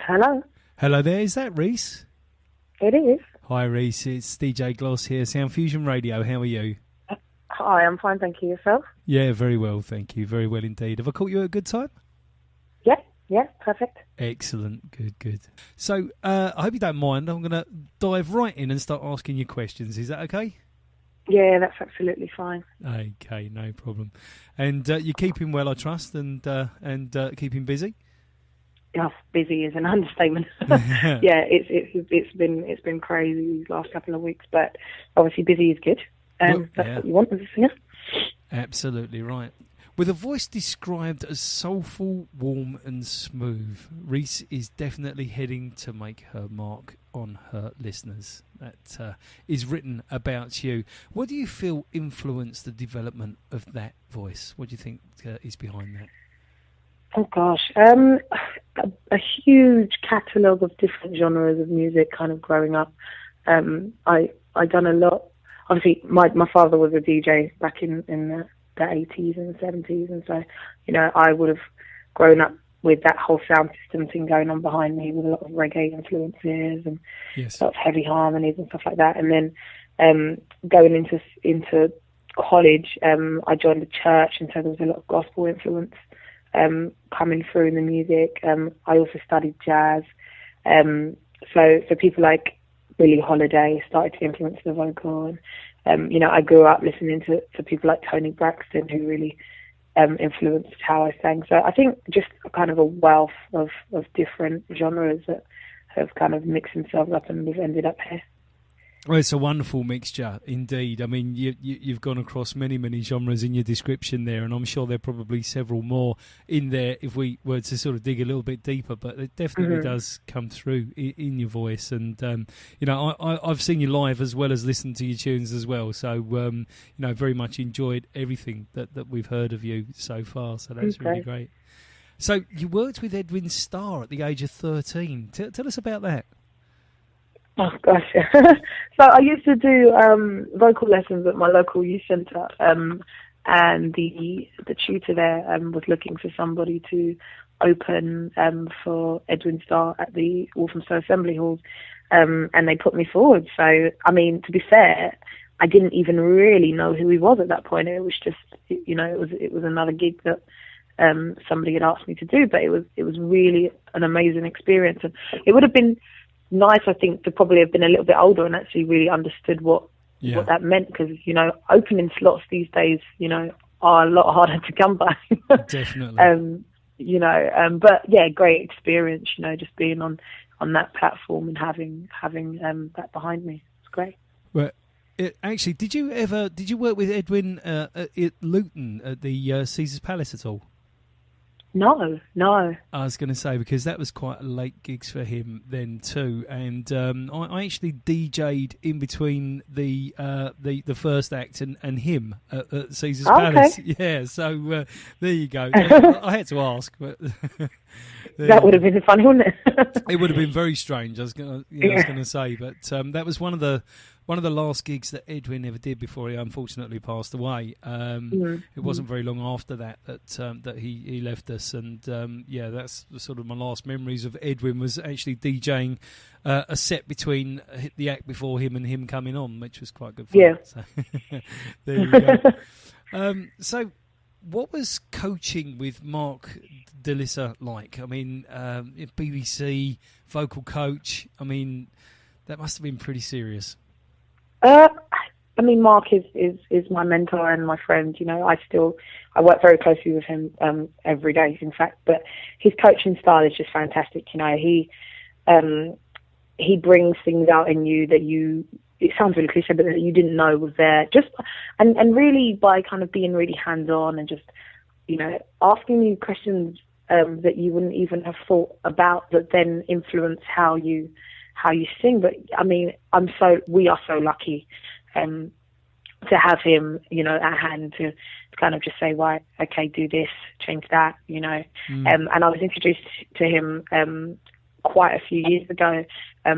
Hello. Hello there, is that Reese? It is. Hi Reese, it's DJ Gloss here, Sound Fusion Radio. How are you? Hi, I'm fine, thank you. Yourself? Yeah, very well, thank you. Very well indeed. Have I caught you at a good time? Yeah, perfect. Excellent, good. So, I hope you don't mind. I'm going to dive right in and start asking you questions. Is that okay? Yeah, that's absolutely fine. Okay, no problem. And you're keeping well, I trust, and keeping busy. Oh, busy is an understatement. Yeah, it's been crazy these last couple of weeks, but obviously busy is good. That's what you want as a singer. Absolutely right. With a voice described as soulful, warm and smooth, Reese is definitely heading to make her mark on her listeners. That is written about you. What do you feel influenced the development of that voice? What do you think is behind that? Oh gosh, a huge catalogue of different genres of music kind of growing up. I done a lot. Obviously, my father was a DJ back in the 80s and the 70s, and so, you know, I would have grown up with that whole sound system thing going on behind me with a lot of reggae influences and yes, a lot of heavy harmonies and stuff like that. And then going into college, I joined a church, and so there was a lot of gospel influence coming through in the music. I also studied jazz, so people like Billie Holiday started to influence the vocal, and you know, I grew up listening to people like Tony Braxton, who really influenced how I sang. So I think just kind of a wealth of different genres that have kind of mixed themselves up, and we've ended up here. Well, it's a wonderful mixture, indeed. I mean, you've gone across many genres in your description there, and I'm sure there are probably several more in there if we were to sort of dig a little bit deeper, but it definitely does come through in your voice. And, you know, I've seen you live as well as listened to your tunes as well, so, you know, very much enjoyed everything that we've heard of you so far, so that's really great. So you worked with Edwin Starr at the age of 13. Tell us about that. Oh gosh! So I used to do vocal lessons at my local youth centre, and the tutor there was looking for somebody to open for Edwin Starr at the Walthamstow Assembly Halls, and they put me forward. So I mean, to be fair, I didn't even really know who he was at that point. It was just, you know, it was another gig that somebody had asked me to do, but it was really an amazing experience, and it would have been nice, I think, to probably have been a little bit older and actually really understood what that meant, because, you know, opening slots these days, you know, are a lot harder to come by. Definitely. You know, but yeah, great experience, you know, just being on that platform and having that behind me. It's great. Well, actually, did you work with Edwin at Luton at the Caesar's Palace at all? No. I was going to say, because that was quite a late gigs for him then too, and I actually DJ'd in between the first act and him at Caesar's Palace. Yeah, so there you go. I had to ask, but that would have been funny, wouldn't it? It would have been very strange. I was going to say, but that was one of the last gigs that Edwin ever did before he unfortunately passed away. It wasn't very long after that he left us, and that's sort of my last memories of Edwin, was actually DJing a set between the act before him and him coming on, which was quite good fun. Yeah. So, there you go. So what was coaching with Mark DeLissa like? I mean, BBC vocal coach, I mean, that must have been pretty serious. I mean, Mark is my mentor and my friend. You know, I work very closely with him every day, in fact. But his coaching style is just fantastic. You know, he brings things out in you that it sounds really cliche, but that you didn't know was there. Just and really by kind of being really hands on and just, you know, asking you questions that you wouldn't even have thought about, that then influence how you sing. But I mean, we are so lucky to have him, you know, at hand to kind of just say, right, okay, do this, change that, you know. And I was introduced to him quite a few years ago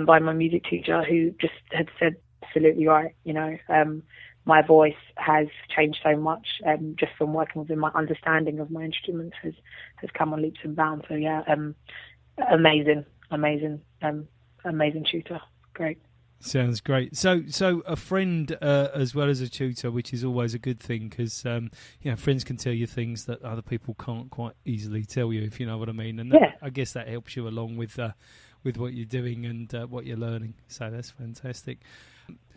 by my music teacher, who just had said, absolutely right, you know, my voice has changed so much just from working with him. My understanding of my instruments has come on leaps and bounds. So yeah, amazing. amazing, amazing tutor. Great. Sounds great. So a friend as well as a tutor, which is always a good thing, because friends can tell you things that other people can't quite easily tell you, if you know what I mean. And I guess that helps you along with what you're doing and what you're learning. So that's fantastic.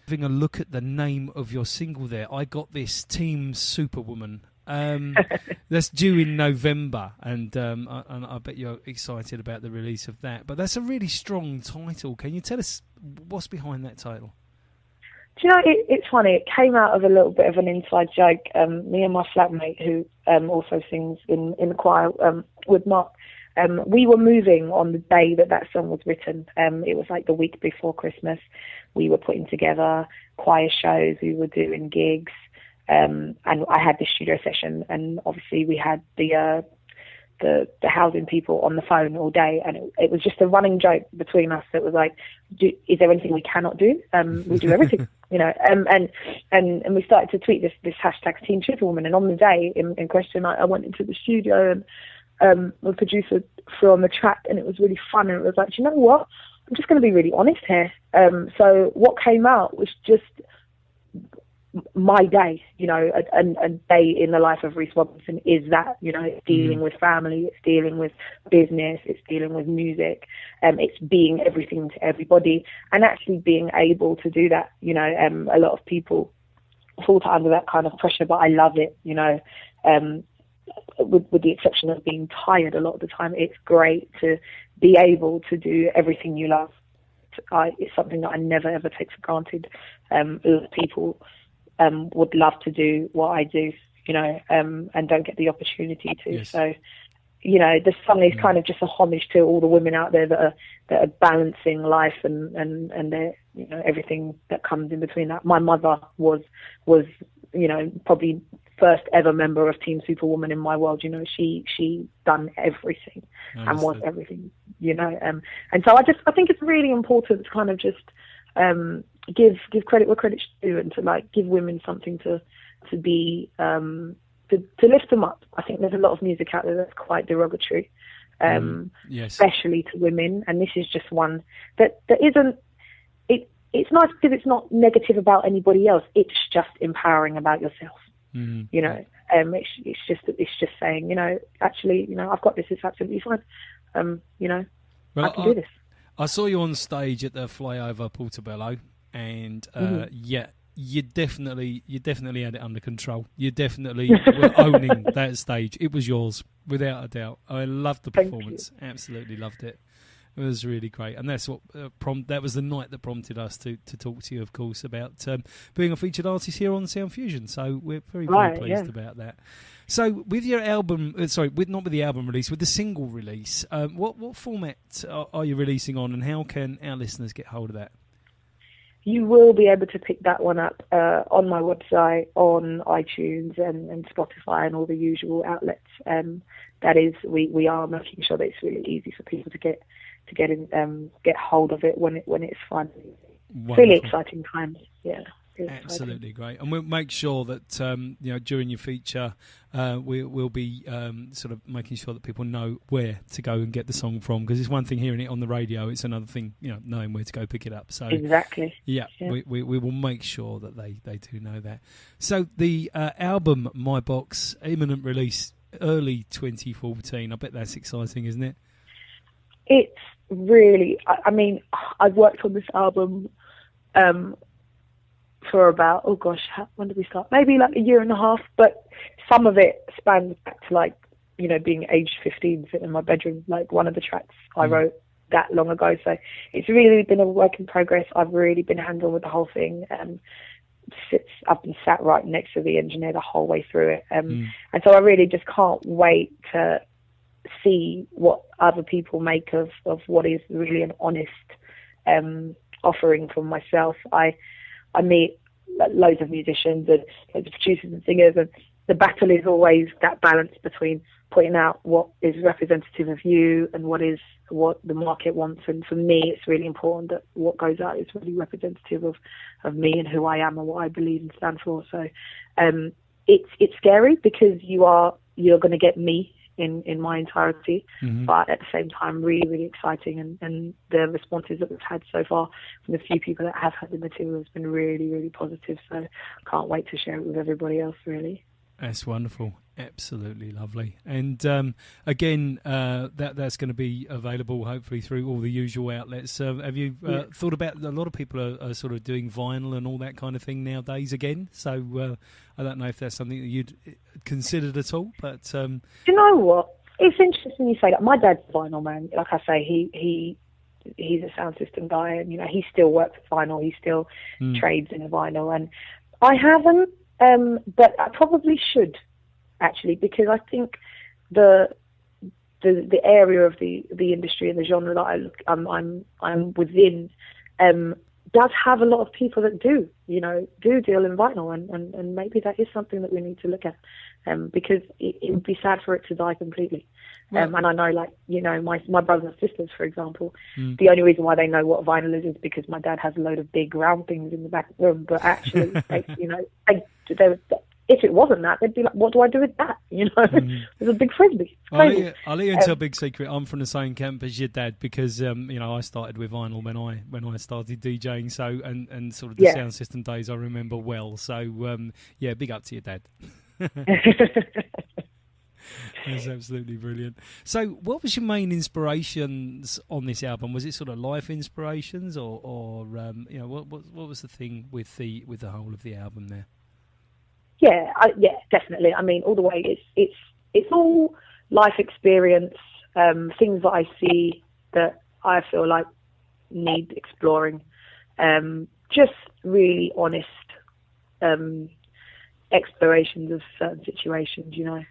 Having a look at the name of your single there, I Got This, Team Superwoman. That's due in November, and I bet you're excited about the release of that. But that's a really strong title. Can you tell us what's behind that title? Do you know, it's funny. It came out of a little bit of an inside joke. Me and my flatmate, who also sings in the choir with Mark, we were moving on the day that song was written. It was like the week before Christmas. We were putting together choir shows. We were doing gigs. And I had this studio session, and obviously we had the housing people on the phone all day, and it was just a running joke between us that was like, is there anything we cannot do? We do everything, and we started to tweet this hashtag Team Superwoman. And on the day in question, I went into the studio, and the producer threw on the track, and it was really fun. And it was like, do you know what? I'm just going to be really honest here. So what came out was just my day, a day in the life of Reese Robinson is that, it's dealing with family, it's dealing with business, it's dealing with music, it's being everything to everybody, and actually being able to do that. A lot of people fall under that kind of pressure, but I love it, with the exception of being tired a lot of the time. It's great to be able to do everything you love. It's something that I never ever take for granted. A lot of people would love to do what I do, and don't get the opportunity to. Yes. So, the song is kind of just a homage to all the women out there that are balancing life and their, everything that comes in between that. My mother was probably first ever member of Team Superwoman in my world. She done everything and was everything, and so I think it's really important to kind of just give credit where credit's due, and to give women something to be to lift them up. I think there's a lot of music out there that's quite derogatory, especially to women, and this is just one that isn't. It's nice because it's not negative about anybody else. It's just empowering about yourself. It's just saying, actually, I've got this. It's absolutely fine. I can do this. I saw you on stage at the Flyover Portobello, and you definitely had it under control. You definitely were owning that stage. It was yours, without a doubt. I loved the performance. Absolutely loved it. It was really great, and that's what that was the night that prompted us to talk to you, of course, about being a featured artist here on Sound Fusion. So we're very pleased about that. So with your album, not with the album release, with the single release, what format are you releasing on, and how can our listeners get hold of that? You will be able to pick that one up on my website, on iTunes and Spotify and all the usual outlets. That is, we are making sure that it's really easy for people to get hold of it when it's fun. Wonderful. Really exciting times. Yeah. Absolutely great, and we'll make sure that during your feature we'll be sort of making sure that people know where to go and get the song from, because it's one thing hearing it on the radio, it's another thing knowing where to go pick it up. So exactly, we will make sure that they do know that. So the album My Box, imminent release early 2014. I bet that's exciting, isn't it? It's really, I mean, I've worked on this album for about, when did we start? Maybe like a year and a half, but some of it spans back to being aged 15, sitting in my bedroom. Like one of the tracks I wrote that long ago. So it's really been a work in progress. I've really been hands-on with the whole thing. I've been sat right next to the engineer the whole way through it. And so I really just can't wait to see what other people make of what is really an honest offering from myself. I meet loads of musicians and loads of producers and singers, and the battle is always that balance between putting out what is representative of you and what the market wants. And for me, it's really important that what goes out is really representative of me and who I am and what I believe and stand for. So it's scary because you're going to get me in my entirety, Mm-hmm. but at the same time, really, really exciting. And the responses that we've had so far from the few people that have had the material has been really, really positive. So can't wait to share it with everybody else, really. That's wonderful. Absolutely lovely. And again, that's going to be available hopefully through all the usual outlets. Have you thought about, a lot of people are sort of doing vinyl and all that kind of thing nowadays again. So I don't know if that's something that you'd considered at all. But Do you know what? It's interesting you say that. My dad's a vinyl man. Like I say, he's a sound system guy, and he still works with vinyl. He still trades in a vinyl, and I haven't. But I probably should, actually, because I think the area of the industry and the genre that I'm within does have a lot of people that do deal in vinyl, and maybe that is something that we need to look at, because it would be sad for it to die completely. And I know, my brothers and sisters, for example, the only reason why they know what vinyl is because my dad has a load of big round things in the back room. But actually, if it wasn't that, they'd be like, "What do I do with that?" It's a big frisbee. It's crazy. I'll let you into a big secret. I'm from the same camp as your dad because I started with vinyl when I started DJing. So and sort of the sound system days I remember well. So big up to your dad. That's absolutely brilliant. So, what was your main inspirations on this album? Was it sort of life inspirations, or what was the thing with the whole of the album there? Yeah, definitely. I mean, all the way, it's all life experience, things that I see that I feel like need exploring. Just really honest explorations of certain situations. There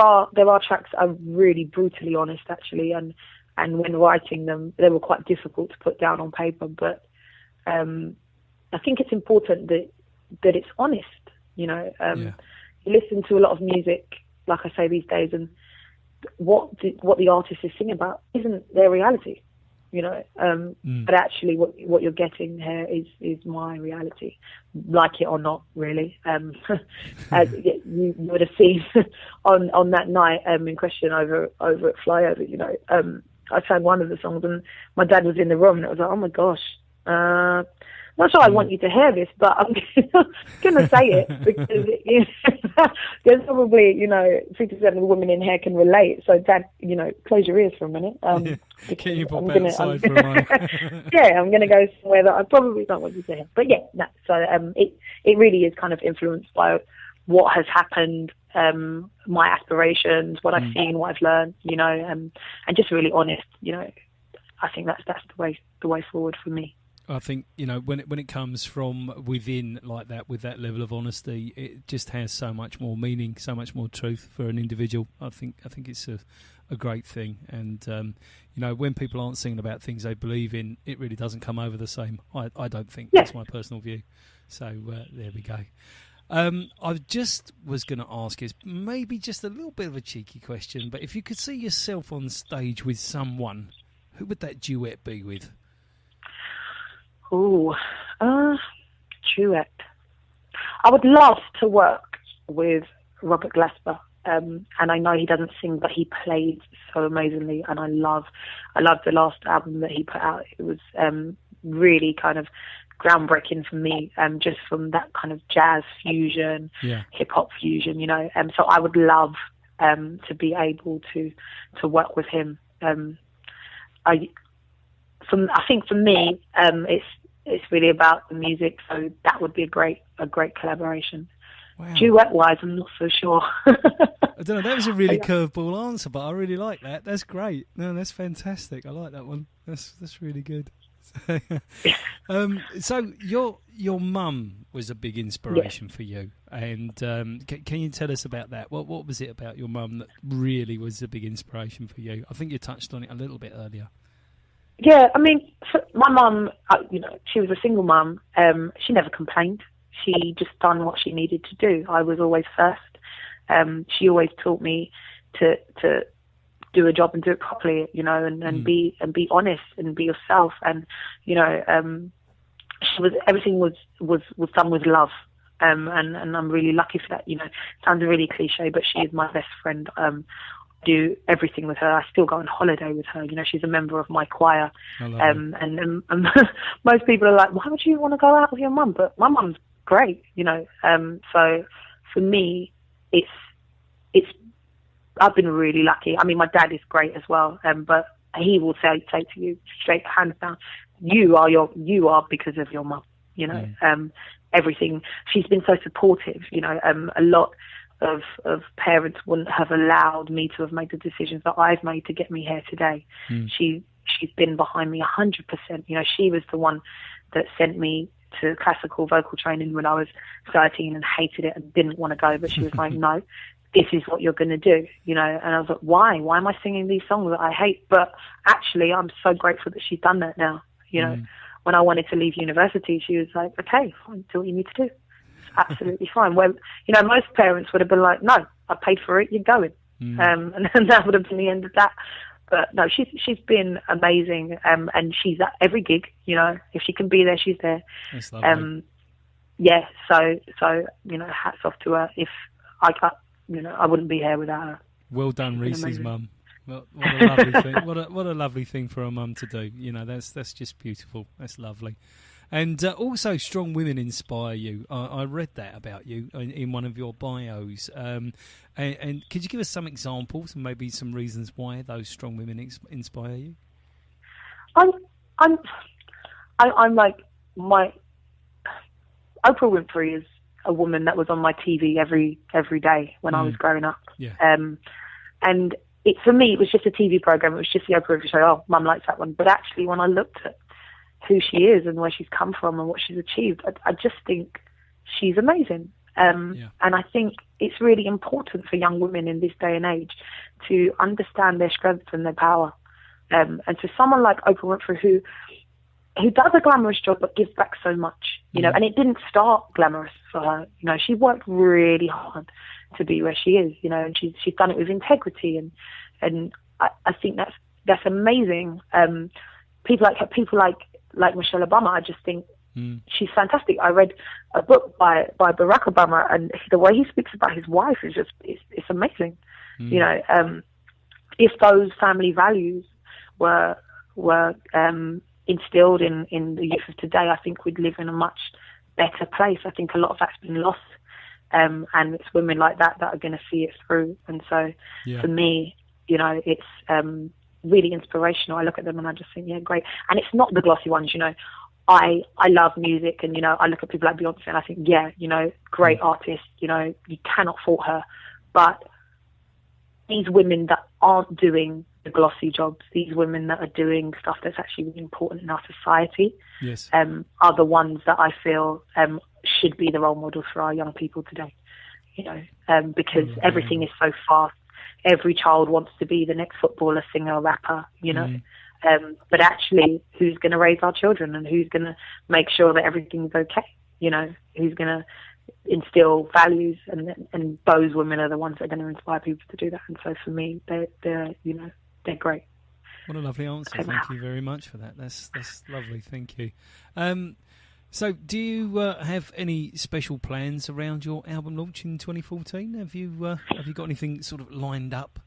are tracks that are really brutally honest, actually, and when writing them, they were quite difficult to put down on paper. But I think it's important that it's honest. You listen to a lot of music, like I say these days, and what the artist is singing about isn't their reality. But actually what you're getting here is my reality, like it or not, really. As you would have seen on that night in question over at Flyover, I sang one of the songs and my dad was in the room and it was like, oh my gosh, not sure I want you to hear this, but I'm going to say it because there's probably, 57 women in here can relate. So, Dad, close your ears for a minute. Can you pop outside for a moment? Yeah, I'm going to go somewhere that I probably don't want you to hear. But yeah, no. So it really is kind of influenced by what has happened, my aspirations, what I've seen, what I've learned, and just really honest. I think that's the way forward for me. I think when it comes from within like that, with that level of honesty, it just has so much more meaning, so much more truth for an individual. I think it's a great thing, and when people aren't singing about things they believe in, it really doesn't come over the same. I don't think that's my personal view. So there we go. I just was going to ask is maybe just a little bit of a cheeky question, but if you could see yourself on stage with someone, who would that duet be with? Duet. I would love to work with Robert Glasper, and I know he doesn't sing, but he plays so amazingly, and I love the last album that he put out. It was really kind of groundbreaking for me, just from that kind of jazz fusion, hip hop fusion, and so I would love to be able to work with him. I think for me, it's really about the music, so that would be a great collaboration. Wow. Duet-wise, I'm not so sure. I don't know. That was a really curveball answer, but I really like that. That's great. No, that's fantastic. I like that one. That's really good. So your mum was a big inspiration for you, and can you tell us about that? What was it about your mum that really was a big inspiration for you? I think you touched on it a little bit earlier. Yeah, I mean, my mum, she was a single mum. She never complained. She just done what she needed to do. I was always first. She always taught me to do a job and do it properly, and be honest and be yourself. And everything was done with love. and I'm really lucky for that. You know, sounds really cliche, but she is my best friend. Do everything with her. I still go on holiday with her. You know, she's a member of my choir. And most people are like, why would you want to go out with your mum? But my mum's great, you know. So for me, it's I've been really lucky. I mean, my dad is great as well, but he will say to you straight, hands down, you are because of your mum. You know, everything. She's been so supportive. You know, a lot of parents wouldn't have allowed me to have made the decisions that I've made to get me here today. She's been behind me 100%. You know, she was the one that sent me to classical vocal training when I was 13 and hated it and didn't want to go, but she was like, no, this is what you're going to do, you know. And I was like, why am I singing these songs that I hate? But actually, I'm so grateful that she's done that now. You know, when I wanted to leave university, she was like, okay, fine, do what you need to do. Absolutely fine. Well, you know, most parents would have been like, no, I paid for it, you're going. And then that would have been the end of that. But no, she's been amazing. And she's at every gig, you know. If she can be there, she's there. That's lovely. Yeah, so, you know, hats off to her. If I got, you know, I wouldn't be here without her. Well done, Reese's mum. What a lovely thing. What a lovely thing for a mum to do. You know, that's just beautiful. That's lovely. And also, strong women inspire you. I read that about you in one of your bios. And could you give us some examples and maybe some reasons why those strong women inspire you? I'm like my Oprah Winfrey is a woman that was on my TV every day when I was growing up. Yeah. And for me, it was just a TV program. It was just the Oprah Winfrey show. Oh, Mum likes that one. But actually, when I looked at who she is and where she's come from and what she's achieved, I just think she's amazing. And I think it's really important for young women in this day and age to understand their strengths and their power. And to someone like Oprah Winfrey who does a glamorous job but gives back so much, you know, and it didn't start glamorous for her. You know, she worked really hard to be where she is, you know, and she's done it with integrity, and I think that's amazing. People like Michelle Obama, I just think she's fantastic. I read a book by Barack Obama, and the way he speaks about his wife is just it's amazing. You know, if those family values were instilled in the youth of today, I think we'd live in a much better place. I think a lot of that's been lost, and it's women like that are going to see it through. And so, for me, you know, it's really inspirational. I look at them and I just think, yeah, great. And it's not the glossy ones, you know. I love music, and, you know, I look at people like Beyonce and I think, yeah, you know, great artist, you know, you cannot fault her. But these women that aren't doing the glossy jobs, these women that are doing stuff that's actually really important in our society, are the ones that I feel should be the role models for our young people today. You know, because everything is so fast. Every child wants to be the next footballer, singer, rapper, you know. But actually, who's going to raise our children, and who's going to make sure that everything's okay? You know, who's going to instill values, and those women are the ones that are going to inspire people to do that. And so for me, they're you know, they're great. What a lovely answer. Thank you very much for that. That's lovely. Thank you. So do you have any special plans around your album launch in 2014? Have you got anything sort of lined up?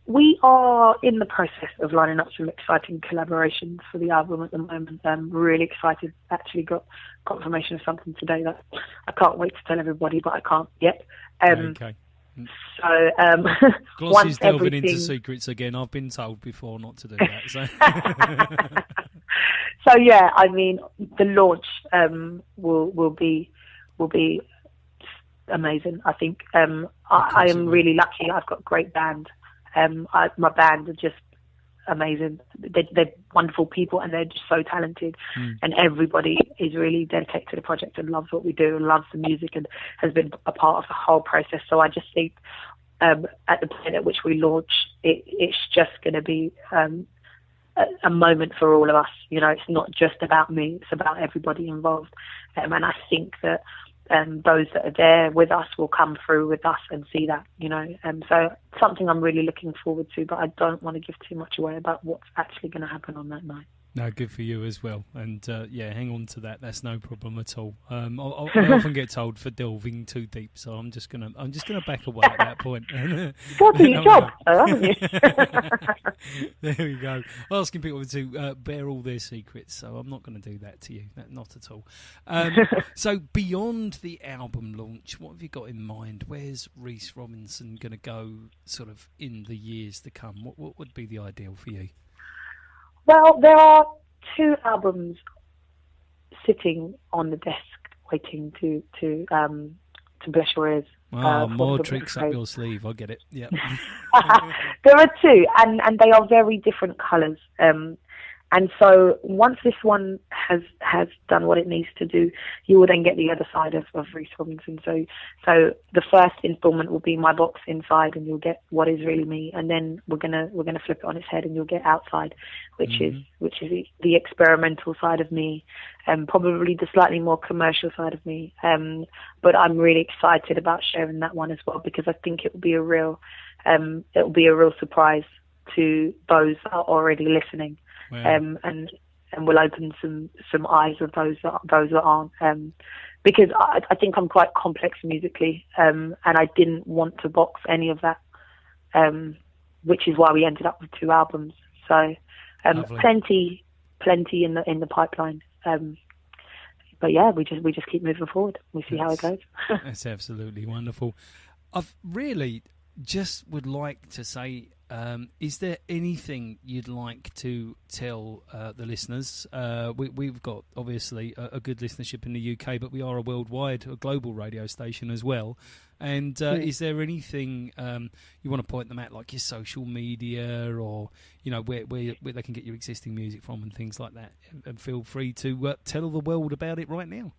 We are in the process of lining up some exciting collaborations for the album at the moment. I'm really excited. Actually got confirmation of something today that I can't wait to tell everybody, but I can't yet. Okay. So Glossy's delving into secrets again. I've been told before not to do that. So, so yeah, I mean, the launch will be amazing. I think I am really lucky. I've got a great band. My band are just amazing. They're wonderful people, and they're just so talented. And everybody is really dedicated to the project and loves what we do and loves the music and has been a part of the whole process. So I just think at the point at which we launch, it's just going to be a moment for all of us. You know, it's not just about me; it's about everybody involved. And I think that those that are there with us will come through with us and see that, you know. So something I'm really looking forward to, but I don't want to give too much away about what's actually going to happen on that night. No, good for you as well. And hang on to that. That's no problem at all. I often get told for delving too deep, so I'm just gonna back away at that point. Got to your job, haven't you? There we go. Asking people to bear all their secrets, so I'm not going to do that to you. Not at all. So beyond the album launch, what have you got in mind? Where's Reese Robinson going to go, sort of in the years to come? What would be the ideal for you? Well, there are 2 albums sitting on the desk waiting to bless your ears. More tricks up your sleeve. I get it. Yeah. There are 2, and they are very different colours. And so once this one has done what it needs to do, you will then get the other side of Reese Robinson. So the first installment will be my box inside, and you'll get what is really me. And then we're gonna flip it on its head, and you'll get outside, which is the experimental side of me, probably the slightly more commercial side of me. But I'm really excited about sharing that one as well, because I think it will be a real surprise to those that are already listening. Wow. And we'll open some eyes of those that aren't, because I think I'm quite complex musically, and I didn't want to box any of that, which is why we ended up with 2 albums. So plenty in the pipeline. But yeah, we just keep moving forward. We see how it goes. That's absolutely wonderful. I've really just would like to say, is there anything you'd like to tell the listeners? We've got, obviously, a good listenership in the UK, but we are a global radio station as well. And is there anything you want to point them at, like your social media, or where they can get your existing music from and things like that? And feel free to tell the world about it right now.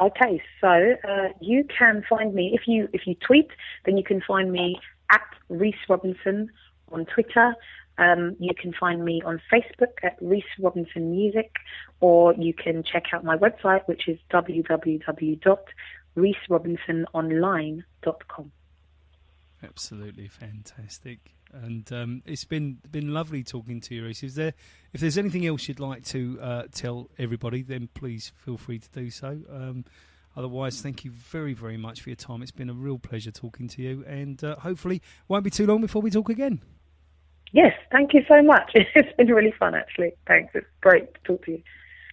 Okay, so you can find me if you tweet, then you can find me at Reese Robinson on Twitter. You can find me on Facebook at Reese Robinson Music, or you can check out my website, which is www.reeserobinsononline.com. Absolutely fantastic. And it's been lovely talking to you, Reese. If there's anything else you'd like to tell everybody, then please feel free to do so. Otherwise, thank you very, very much for your time. It's been a real pleasure talking to you, and hopefully won't be too long before we talk again. Yes, thank you so much. It's been really fun, actually. Thanks. It's great to talk to you.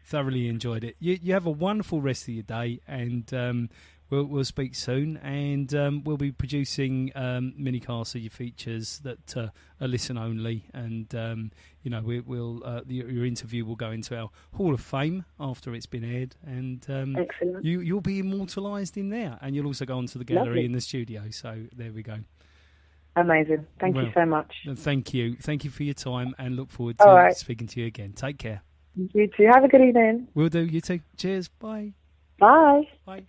Thoroughly enjoyed it. You have a wonderful rest of your day, and we'll speak soon. And we'll be producing mini-casts of your features that are listen only, and your interview will go into our Hall of Fame after it's been aired, and excellent. You'll be immortalised in there, and you'll also go onto the gallery in the studio. So there we go. Amazing. Thank you so much. Thank you for your time, and look forward to speaking to you again. Take care. You too. Have a good evening. Will do. You too. Cheers. Bye. Bye. Bye.